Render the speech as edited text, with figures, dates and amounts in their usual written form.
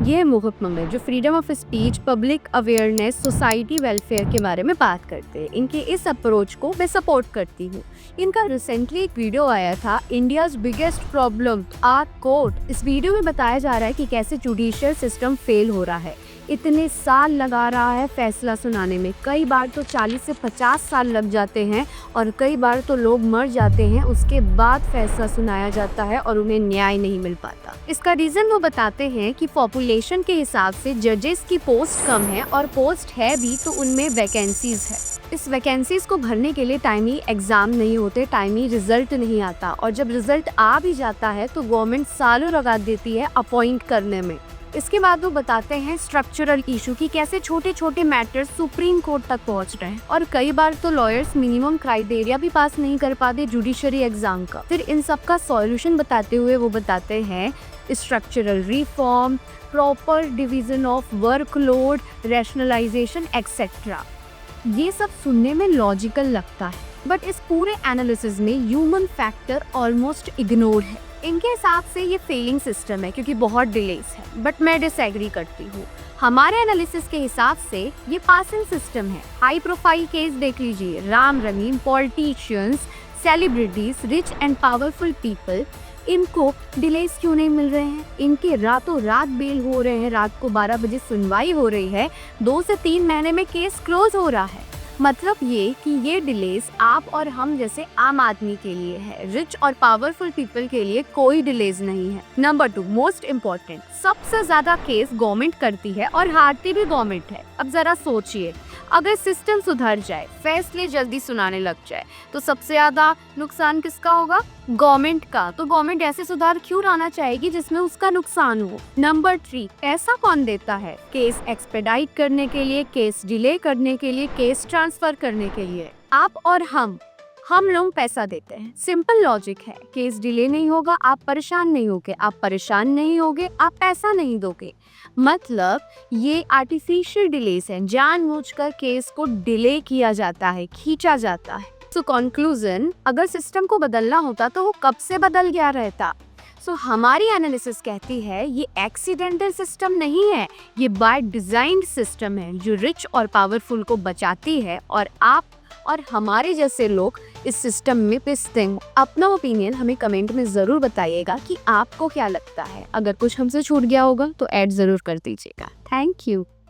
ये मुहक्म में जो freedom of speech, public awareness, society welfare के बारे में बात करते हैं। इनके इस अप्रोच को मैं सपोर्ट करती हूँ। इनका रिसेंटली एक वीडियो आया था, India's biggest problem are court. इस वीडियो में बताया जा रहा है कि कैसे जुडिशियल सिस्टम फेल हो रहा है। इतने साल लगा रहा है फैसला सुनाने में, कई बार तो 40 से 50 साल लग जाते हैं और कई बार तो लोग मर जाते हैं, उसके बाद फैसला सुनाया जाता है और उन्हें न्याय नहीं मिल पाता। इसका रीजन वो बताते हैं कि पॉपुलेशन के हिसाब से जजेस की पोस्ट कम है और पोस्ट है भी तो उनमें वैकेंसीज है। इस वैकेंसीज को भरने के लिए टाइमली एग्जाम नहीं होते, टाइमली रिजल्ट नहीं आता और जब रिजल्ट आ भी जाता है तो गवर्नमेंट सालों लगा देती है अपॉइंट करने में। इसके बाद वो बताते हैं स्ट्रक्चरल इशू की कैसे छोटे छोटे मैटर्स सुप्रीम कोर्ट तक पहुंच रहे हैं और कई बार तो लॉयर्स मिनिमम क्राइटेरिया भी पास नहीं कर पाते जुडिशरी एग्जाम का। फिर इन सब का सॉल्यूशन बताते हुए वो बताते हैं structural reform, proper division of workload, rationalisation etcetera. ये सब सुनने में लॉजिकल लगता है बट इस पूरे एनालिसिस में ह्यूमन फैक्टर ऑलमोस्ट इग्नोर है। इनके हिसाब से ये फेलिंग सिस्टम है क्योंकि बहुत डिलेस है, बट मैं डिसएग्री करती हूँ। हमारे एनालिसिस के हिसाब से ये पासिंग सिस्टम है। हाई प्रोफाइल केस देख लीजिए, Ram Rahim, politicians, celebrities, rich and powerful people, इनको डिलेस क्यों नहीं मिल रहे हैं? इनके रातों रात बेल हो रहे हैं, रात को 12 बजे सुनवाई हो रही है, 2 से 3 महीने में केस क्लोज हो रहा है। मतलब ये कि ये डिलेस आप और हम जैसे आम आदमी के लिए है, रिच और पावरफुल पीपल के लिए कोई डिलेस नहीं है। नंबर 2 मोस्ट इम्पोर्टेंट, सबसे ज्यादा केस गवर्नमेंट करती है और हारती भी गवर्नमेंट है। अब जरा सोचिए, अगर सिस्टम सुधर जाए, फैसले जल्दी सुनाने लग जाए तो सबसे ज्यादा नुकसान किसका होगा? गवर्नमेंट का। तो गवर्नमेंट ऐसे सुधार क्यों लाना चाहेगी जिसमें उसका नुकसान हो? नंबर 3, पैसा कौन देता है? केस एक्सपेडाइट करने के लिए, केस डिले करने के लिए, केस ट्रांसफर करने के लिए आप और हम लोग पैसा देते हैं। सिंपल लॉजिक है, केस डिले नहीं होगा, आप परेशान नहीं होगे, आप परेशान नहीं होगे, आप पैसा नहीं दोगे। मतलब ये आर्टिफिशियल डिलेस है, जानबूझकर केस को डिले किया जाता है, खींचा जाता है। सो कंक्लूजन, अगर सिस्टम को बदलना होता तो वो कब से बदल गया रहता। सो हमारी एनालिसिस कहती है ये एक्सीडेंटल सिस्टम नहीं है, ये बाय डिजाइन सिस्टम है जो रिच और पावरफुल को बचाती है और आप और हमारे जैसे लोग इस सिस्टम में पिसते हैं। अपना ओपिनियन हमें कमेंट में जरूर बताइएगा कि आपको क्या लगता है। अगर कुछ हमसे छूट गया होगा तो ऐड जरूर कर दीजिएगा। Thank you.